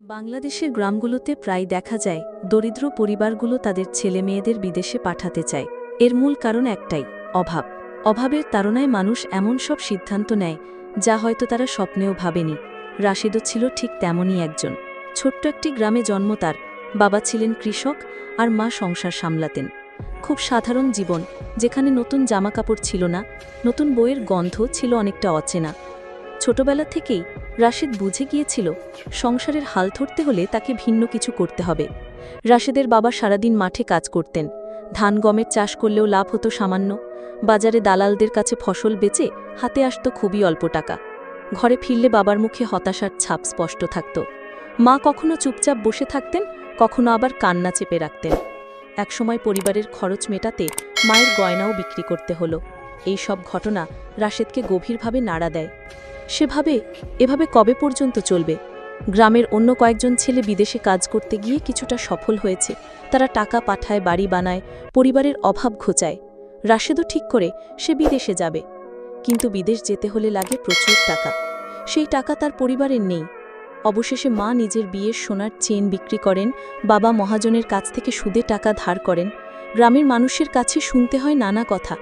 বাংলাদেশের গ্রামগুলোতে প্রায় দেখা যায় দরিদ্র পরিবারগুলো তাদের ছেলেমেয়েদের বিদেশে পাঠাতে চায়। এর মূল কারণ একটাই, অভাব। অভাবের তাড়নায় মানুষ এমন সব সিদ্ধান্ত নেয় যা হয়তো তারা স্বপ্নেও ভাবেনি। রাশেদও ছিল ঠিক তেমনই একজন। ছোট্ট একটি গ্রামে জন্ম তার। বাবা ছিলেন কৃষক আর মা সংসার সামলাতেন। খুব সাধারণ জীবন, যেখানে নতুন জামাকাপড় ছিল না, নতুন বইয়ের গন্ধ ছিল অনেকটা অচেনা। ছোটবেলা থেকেই রাশেদ বুঝে গিয়েছিল সংসারের হাল ধরতে হলে তাকে ভিন্ন কিছু করতে হবে। রাশেদের বাবা সারাদিন মাঠে কাজ করতেন। ধান গমের চাষ করলেও লাভ হতো সামান্য। বাজারে দালালদের কাছে ফসল বেচে হাতে আসত খুবই অল্প টাকা। ঘরে ফিরলে বাবার মুখে হতাশার ছাপ স্পষ্ট থাকত। মা কখনো চুপচাপ বসে থাকতেন, কখনো আবার কান্না চেপে রাখতেন। একসময় পরিবারের খরচ মেটাতে মায়ের গয়নাও বিক্রি করতে হলো। এই সব ঘটনা রাশেদকে গভীরভাবে নাড়া দেয়। সেভাবে এভাবে কবে পর্যন্ত চলবে? গ্রামের অন্য কয়েকজন ছেলে বিদেশে কাজ করতে গিয়ে কিছুটা সফল হয়েছে। তারা টাকা পাঠায়, বাড়ি বানায়, পরিবারের অভাব ঘোচায়। রাশেদও ঠিক করে সে বিদেশে যাবে, কিন্তু বিদেশ যেতে হলে লাগে প্রচুর টাকা। সেই টাকা তার পরিবারের নেই। অবশেষে মা নিজের বিয়ের সোনার চেন বিক্রি করেন, বাবা মহাজনের কাছ থেকে সুদে টাকা ধার করেন। গ্রামের মানুষের কাছে শুনতে হয় নানা কথা।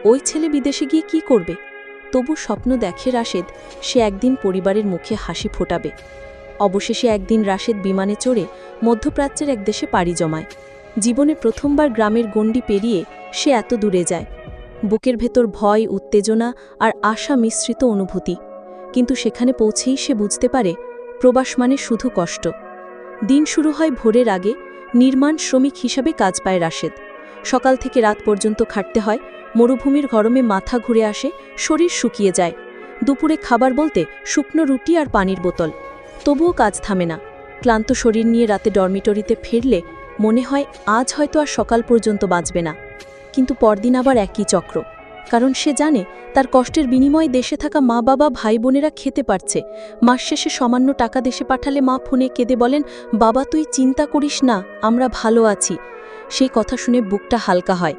ওই ছেলে বিদেশে গিয়ে কি করবে? তবু স্বপ্ন দেখে রাশেদ, সে একদিন পরিবারের মুখে হাসি ফোটাবে। অবশেষে একদিন রাশেদ বিমানে চড়ে মধ্যপ্রাচ্যের এক দেশে পাড়ি জমায়। জীবনে প্রথমবার গ্রামের গণ্ডি পেরিয়ে সে এত দূরে যায়। বুকের ভেতর ভয়, উত্তেজনা আর আশা মিশ্রিত অনুভূতি। কিন্তু সেখানে পৌঁছেই সে বুঝতে পারে প্রবাস মানে শুধু কষ্ট। দিন শুরু হয় ভোরের আগে। নির্মাণ শ্রমিক হিসাবে কাজ পায় রাশেদ। সকাল থেকে রাত পর্যন্ত খাটতে হয়। মরুভূমির গরমে মাথা ঘুরে আসে, শরীর শুকিয়ে যায়। দুপুরে খাবার বলতে শুকনো রুটি আর পানির বোতল। তবুও কাজ থামে না। ক্লান্ত শরীর নিয়ে রাতে ডরমিটরিতে ফিরলে মনে হয় আজ হয়তো আর সকাল পর্যন্ত বাঁচবে না। কিন্তু পরদিন আবার একই চক্র। কারণ সে জানে তার কষ্টের বিনিময়ে দেশে থাকা মা বাবা ভাই বোনেরা খেতে পারছে। মাস শেষে সামান্য টাকা দেশে পাঠালে মা ফোনে কেঁদে বলেন, বাবা তুই চিন্তা করিস না, আমরা ভালো আছি। সেই কথা শুনে বুকটা হালকা হয়,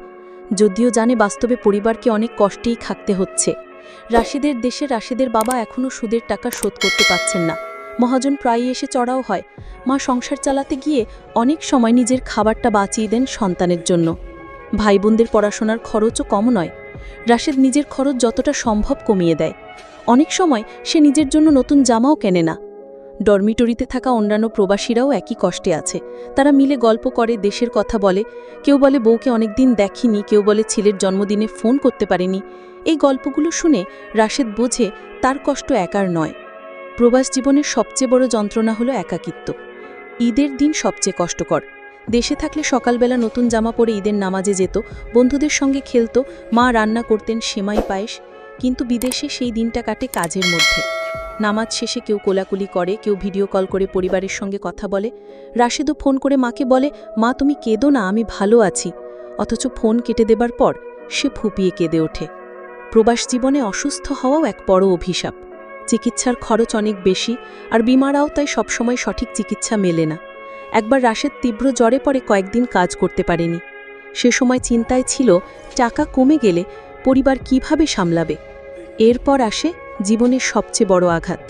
যদিও জানে বাস্তবে পরিবারকে অনেক কষ্টেই থাকতে হচ্ছে। রাশেদের দেশে রাশেদের বাবা এখনও সুদের টাকা শোধ করতে পারছেন না। মহাজন প্রায়ই এসে চড়াও হয়। মা সংসার চালাতে গিয়ে অনেক সময় নিজের খাবারটা বাঁচিয়ে দেন সন্তানের জন্য। ভাই বোনদের পড়াশোনার খরচও কম নয়। রাশেদ নিজের খরচ যতটা সম্ভব কমিয়ে দেয়। অনেক সময় সে নিজের জন্য নতুন জামাও কেনে না। ডরমিটরিতে থাকা অন্যান্য প্রবাসীরাও একই কষ্টে আছে। তারা মিলে গল্প করে, দেশের কথা বলে। কেউ বলে বউকে অনেকদিন দেখিনি, কেউ বলে ছেলের জন্মদিনে ফোন করতে পারেনি। এই গল্পগুলো শুনে রাশেদ বোঝে তার কষ্ট একার নয়। প্রবাস জীবনের সবচেয়ে বড় যন্ত্রণা হলো একাকিত্ব। ঈদের দিন সবচেয়ে কষ্টকর। দেশে থাকলে সকালবেলা নতুন জামা পরে ঈদের নামাজে যেত, বন্ধুদের সঙ্গে খেলত, মা রান্না করতেন সেমাই পায়েস। কিন্তু বিদেশে সেই দিনটা কাটে কাজের মধ্যে। নামাজ শেষে কেউ কোলাকুলি করে, কেউ ভিডিও কল করে পরিবারের সঙ্গে কথা বলে। রাশেদও ফোন করে মাকে বলে, মা তুমি কেঁদো না, আমি ভালো আছি। অথচ ফোন কেটে দেবার পর সে ফুপিয়ে কেঁদে ওঠে। প্রবাস জীবনে অসুস্থ হওয়াও এক বড় অভিশাপ। চিকিৎসার খরচ অনেক বেশি, আর বিমারাও তাই সবসময় সঠিক চিকিৎসা মেলে না। একবার রাশেদ তীব্র জ্বরে পড়ে কয়েকদিন কাজ করতে পারেনি। সে সময় চিন্তায় ছিল টাকা কমে গেলে পরিবার কিভাবে সামলাবে। এরপর আসে জীবনের সবচেয়ে বড় আঘাত।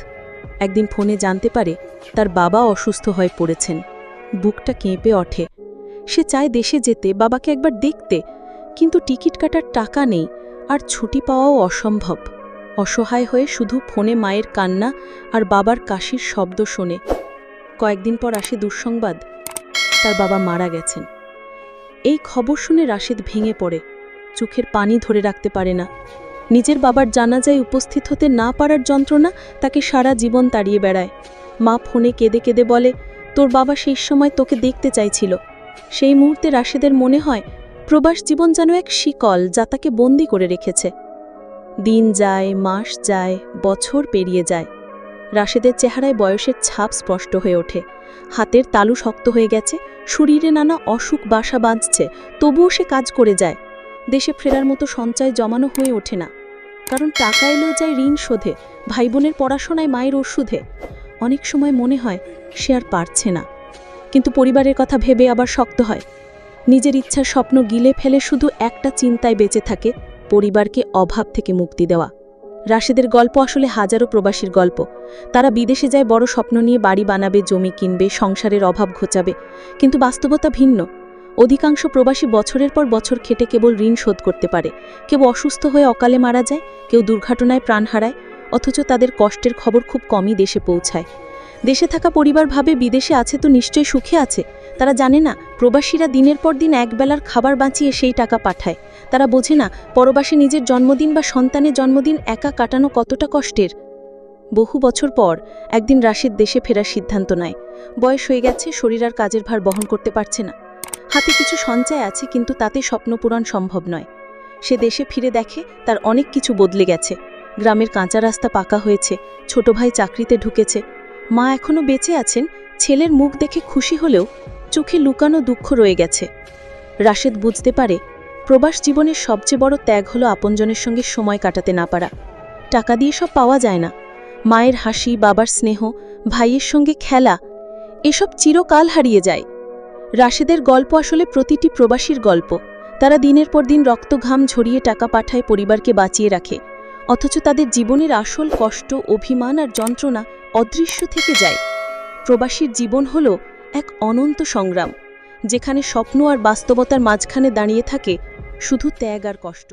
একদিন ফোনে জানতে পারে তার বাবা অসুস্থ হয়ে পড়েছেন। বুকটা কেঁপে ওঠে। সে চায় দেশে যেতে, বাবাকে একবার দেখতে, কিন্তু টিকিট কাটার টাকা নেই, আর ছুটি পাওয়াও অসম্ভব। অসহায় হয়ে শুধু ফোনে মায়ের কান্না আর বাবার কাশির শব্দ শোনে। কয়েকদিন পর আসে দুঃসংবাদ, তার বাবা মারা গেছেন। এই খবর শুনে রাশেদ ভেঙে পড়ে। চোখের পানি ধরে রাখতে পারে না। নিজের বাবার জানাজায় উপস্থিত হতে না পারার যন্ত্রণা তাকে সারা জীবন তাড়িয়ে বেড়ায়। মা ফোনে কেঁদে কেঁদে বলে, তোর বাবা সেই সময় তোকে দেখতে চাইছিল। সেই মুহূর্তে রাশেদের মনে হয় প্রবাস জীবন যেন এক শিকল যা তাকে বন্দি করে রেখেছে। দিন যায়, মাস যায়, বছর পেরিয়ে যায়। রাশেদের চেহারায় বয়সের ছাপ স্পষ্ট হয়ে ওঠে। হাতের তালু শক্ত হয়ে গেছে, শরীরে নানা অসুখ বাসা বাঁধছে, তবুও সে কাজ করে যায়। দেশে ফেরার মতো সঞ্চয় জমানো হয়ে ওঠে না। কারণ টাকা এলেও যায় ঋণ শোধে, ভাই বোনের পড়াশোনায়, মায়ের ওষুধে। অনেক সময় মনে হয় সে আর পারছে না, কিন্তু পরিবারের কথা ভেবে আবার শক্ত হয়। নিজের ইচ্ছার স্বপ্ন গিলে ফেলে শুধু একটা চিন্তায় বেঁচে থাকে, পরিবারকে অভাব থেকে মুক্তি দেওয়া। রাশেদের গল্প আসলে হাজারো প্রবাসীর গল্প। তারা বিদেশে যায় বড় স্বপ্ন নিয়ে, বাড়ি বানাবে, জমি কিনবে, সংসারের অভাব ঘোচাবে, কিন্তু বাস্তবতা ভিন্ন। অধিকাংশ প্রবাসী বছরের পর বছর খেটে কেবল ঋণ শোধ করতে পারে। কেউ অসুস্থ হয়ে অকালে মারা যায়, কেউ দুর্ঘটনায় প্রাণ হারায়, অথচ তাদের কষ্টের খবর খুব কমই দেশে পৌঁছায়। দেশে থাকা পরিবার ভাবে বিদেশে আছে তো নিশ্চয়ই সুখে আছে। তারা জানে না প্রবাসীরা দিনের পর দিন একবেলার খাবার বাঁচিয়ে সেই টাকা পাঠায়। তারা বোঝে না পরবাসে নিজের জন্মদিন বা সন্তানের জন্মদিন একা কাটানো কতটা কষ্টের। বহু বছর পর একদিন রাশেদ দেশে ফেরার সিদ্ধান্ত নেয়। বয়স হয়ে গেছে, শরীর আর কাজের ভার বহন করতে পারছে না। হাতে কিছু সঞ্চয় আছে, কিন্তু তাতে স্বপ্ন পূরণ সম্ভব নয়। সে দেশে ফিরে দেখে তার অনেক কিছু বদলে গেছে। গ্রামের কাঁচা রাস্তা পাকা হয়েছে, ছোট ভাই চাকরিতে ঢুকেছে, মা এখনো বেঁচে আছেন। ছেলের মুখ দেখে খুশি হলেও চোখে লুকানো দুঃখ রয়ে গেছে। রাশেদ বুঝতে পারে প্রবাস জীবনের সবচেয়ে বড় ত্যাগ হলো আপনজনের সঙ্গে সময় কাটাতে না পারা। টাকা দিয়ে সব পাওয়া যায় না। মায়ের হাসি, বাবার স্নেহ, ভাইয়ের সঙ্গে খেলা, এসব চিরকাল হারিয়ে যায়। রাশেদের গল্প আসলে প্রতিটি প্রবাসীর গল্প। তারা দিনের পর দিন রক্ত ঘাম ঝরিয়ে টাকা পাঠায়, পরিবারকে বাঁচিয়ে রাখে, অথচ তাদের জীবনের আসল কষ্ট, অভিমান আর যন্ত্রণা অদৃশ্য থেকে যায়। প্রবাসীর জীবন হল এক অনন্ত সংগ্রাম, যেখানে স্বপ্ন আর বাস্তবতার মাঝখানে দাঁড়িয়ে থাকে শুধু ত্যাগ আর কষ্ট।